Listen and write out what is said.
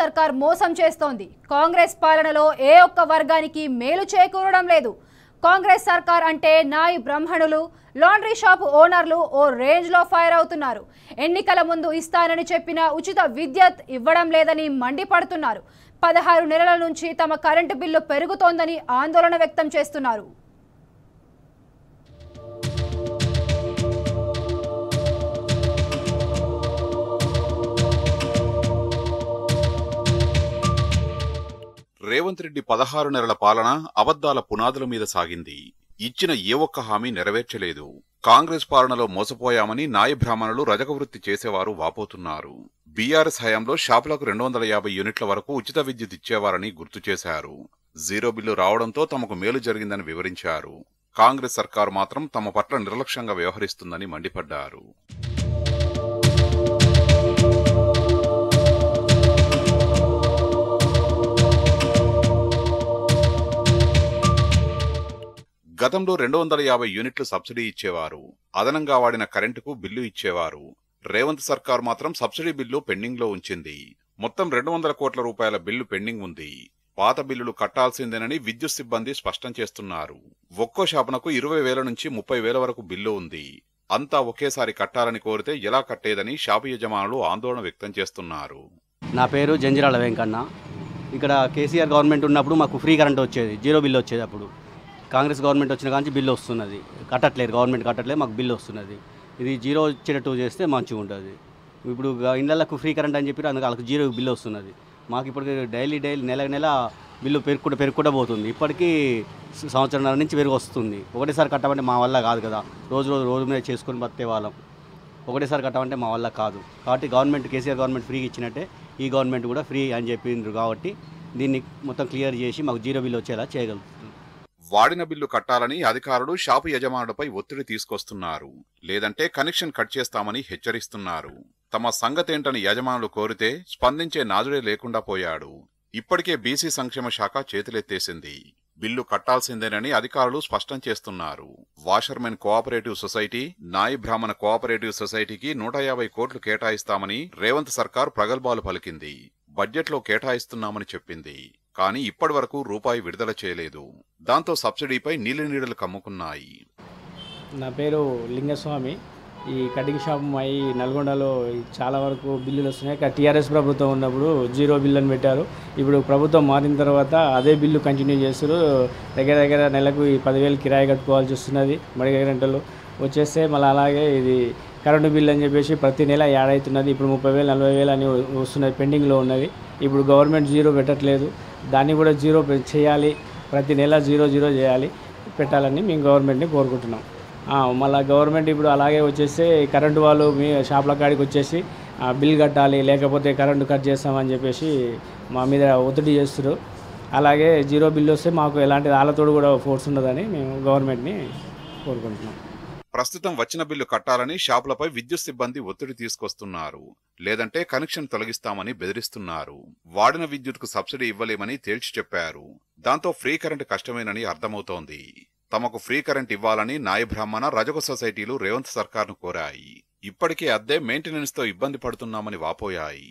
సర్కార్ మోసం చేస్తోంది. కాంగ్రెస్ పాలనలో ఏ ఒక్క వర్గానికి మేలు చేకూరడం లేదు. కాంగ్రెస్ సర్కార్ అంటే నాయి బ్రాహ్మణులు, లాండ్రీ షాప్ ఓనర్లు ఓ రేంజ్లో ఫైర్ అవుతున్నారు. ఎన్నికల ముందు ఇస్తానని చెప్పిన ఉచిత విద్యుత్ ఇవ్వడం లేదని మండిపడుతున్నారు. 16 నెలల నుంచి తమ కరెంటు బిల్లు పెరుగుతోందని ఆందోళన వ్యక్తం చేస్తున్నారు. రేవంత్ రెడ్డి 16 నెలల పాలన అబద్దాల పునాదుల మీద సాగింది. ఇచ్చిన ఏ ఒక్క హామీ నెరవేర్చలేదు. కాంగ్రెస్ పాలనలో మోసపోయామని నాయ బ్రాహ్మణులు రజక వృత్తి చేసేవారు వాపోతున్నారు. బీఆర్ఎస్ హయాంలో షాపులకు 250 యూనిట్ల వరకు ఉచిత విద్యుత్ ఇచ్చేవారని గుర్తు చేశారు. జీరో బిల్లు రావడంతో తమకు మేలు జరిగిందని వివరించారు. కాంగ్రెస్ సర్కారు మాత్రం తమ పట్ల నిర్లక్ష్యంగా వ్యవహరిస్తుందని మండిపడ్డారు. గతంలో 250 యూనిట్లు సబ్సిడీ ఇచ్చేవారు. అదనంగా వాడిన కరెంటుకు బిల్లు ఇచ్చేవారు. రేవంత్ సర్కార్ మాత్రం సబ్సిడీ బిల్లు పెండింగ్ లో ఉంచింది. మొత్తం 200 కోట్ల రూపాయల బిల్లు పెండింగ్ ఉంది. పాత బిల్లులు కట్టాల్సిందేనని విద్యుత్ సిబ్బంది స్పష్టం చేస్తున్నారు. ఒక్కో షాపునకు 20,000 నుంచి 30,000 వరకు బిల్లు ఉంది. అంతా ఒకేసారి కట్టాలని కోరితే ఎలా కట్టేదని షాపు యజమానులు ఆందోళన వ్యక్తం చేస్తున్నారు. నా పేరు జంజిరాల వెంకన్న. ఇక్కడ కేసీఆర్ గవర్నమెంట్ ఉన్నప్పుడు మాకు ఫ్రీ కరెంట్ వచ్చేది, జీరో బిల్లు వచ్చేది. అప్పుడు కాంగ్రెస్ గవర్నమెంట్ వచ్చిన కానీ బిల్లు వస్తున్నది, కట్టట్లేదు, గవర్నమెంట్ కట్టట్లేదు, మాకు బిల్లు వస్తున్నది. ఇది జీరో వచ్చేటట్టు చేస్తే మంచిగా ఉంటుంది. ఇప్పుడు ఇళ్ళకు ఫ్రీ కరెంట్ అని చెప్పి అందుకు వాళ్ళకి జీరో బిల్లు వస్తున్నది. మాకు ఇప్పటికి డైలీ నెల బిల్లు పెరుగుకుంటూ పోతుంది. ఇప్పటికీ సంవత్సరంన్నర నుంచి పెరుగు వస్తుంది. ఒకటేసారి కట్టమంటే మా వల్ల కాదు కదా, రోజు మీద చేసుకొని బతికే వాళ్ళం. ఒకటేసారి కట్టమంటే మా వల్ల కాదు. కాబట్టి గవర్నమెంట్, కేసీఆర్ గవర్నమెంట్ ఫ్రీగా ఇచ్చినట్టే ఈ గవర్నమెంట్ కూడా ఫ్రీ అని చెప్పిండ్రు. కాబట్టి దీన్ని మొత్తం క్లియర్ చేసి మాకు జీరో బిల్లు వచ్చేలా చేయగలుగుతుంది. వాడిన బిల్లు కట్టాలని అధికారులు షాపు యజమానులపై ఒత్తిడి తీసుకొస్తున్నారు. లేదంటే కనెక్షన్ కట్ చేస్తామని హెచ్చరిస్తున్నారు. తమ సంగతేంటని యజమానులు కోరితే స్పందించే నాదుడే లేకుండా పోయాడు. ఇప్పటికే బీసీ సంక్షేమ శాఖ చేతులెత్తేసింది. బిల్లు కట్టాల్సిందేనని అధికారులు స్పష్టం చేస్తున్నారు. వాషర్మెన్ కోఆపరేటివ్ సొసైటీ, నాయి బ్రాహ్మణ కోఆపరేటివ్ సొసైటీకి 150 కోట్లు కేటాయిస్తామని రేవంత్ సర్కార్ ప్రగల్భాలు పలికింది. బడ్జెట్లో కేటాయిస్తున్నామని చెప్పింది. కానీ ఇప్పటి వరకు రూపాయి విడుదల చేయలేదు. దాంతో సబ్సిడీపై నీళ్లు కమ్ముకున్నాయి. నా పేరు లింగస్వామి. ఈ కటింగ్ షాప్ అయి నల్గొండలో చాలా వరకు బిల్లులు వస్తున్నాయి. టీఆర్ఎస్ ప్రభుత్వం ఉన్నప్పుడు జీరో బిల్లు అని పెట్టారు. ఇప్పుడు ప్రభుత్వం మారిన తర్వాత అదే బిల్లు కంటిన్యూ చేస్తారు. దగ్గర నెలకు 10,000 కిరాయి కట్టుకోవాల్సి వస్తున్నది. మడి గంటలు వచ్చేస్తే మళ్ళీ అలాగే ఇది కరెంటు బిల్లు అని చెప్పేసి ప్రతి నెల యాడ్ అవుతున్నది. ఇప్పుడు 30,000 40,000 అని వస్తున్నది, పెండింగ్లో ఉన్నది. ఇప్పుడు గవర్నమెంట్ జీరో పెట్టట్లేదు, దాన్ని కూడా జీరో చేయాలి. ప్రతి నెల జీరో చేయాలి, పెట్టాలని మేము గవర్నమెంట్ని కోరుకుంటున్నాం. మళ్ళీ గవర్నమెంట్ ఇప్పుడు అలాగే వచ్చేస్తే కరెంటు వాళ్ళు మీ షాపుల కాడికి వచ్చేసి బిల్ కట్టాలి, లేకపోతే కరెంటు కట్ చేస్తామని చెప్పేసి మా మీద ఒత్తిడి చేస్తారు. అలాగే జీరో బిల్లు వస్తే మాకు ఎలాంటి వాళ్ళతోడు కూడా ఫోర్స్ ఉండదని మేము గవర్నమెంట్ని కోరుకుంటున్నాం. ప్రస్తుతం వచ్చిన బిల్లు కట్టాలని షాపులపై విద్యుత్ సిబ్బంది ఒత్తిడి తీసుకొస్తున్నారు. లేదంటే కనెక్షన్ తొలగిస్తామని బెదిరిస్తున్నారు. వాడిన విద్యుత్కు సబ్సిడీ ఇవ్వలేమని తేల్చి చెప్పారు. దాంతో ఫ్రీ కరెంట్ కష్టమేనని అర్థమవుతోంది. తమకు ఫ్రీ కరెంట్ ఇవ్వాలని నాయ బ్రాహ్మణ రజక సొసైటీలు రేవంత్ సర్కార్ను కోరాయి. ఇప్పటికే అద్దె మెయింటెనెన్స్ తో ఇబ్బంది పడుతున్నామని వాపోయాయి.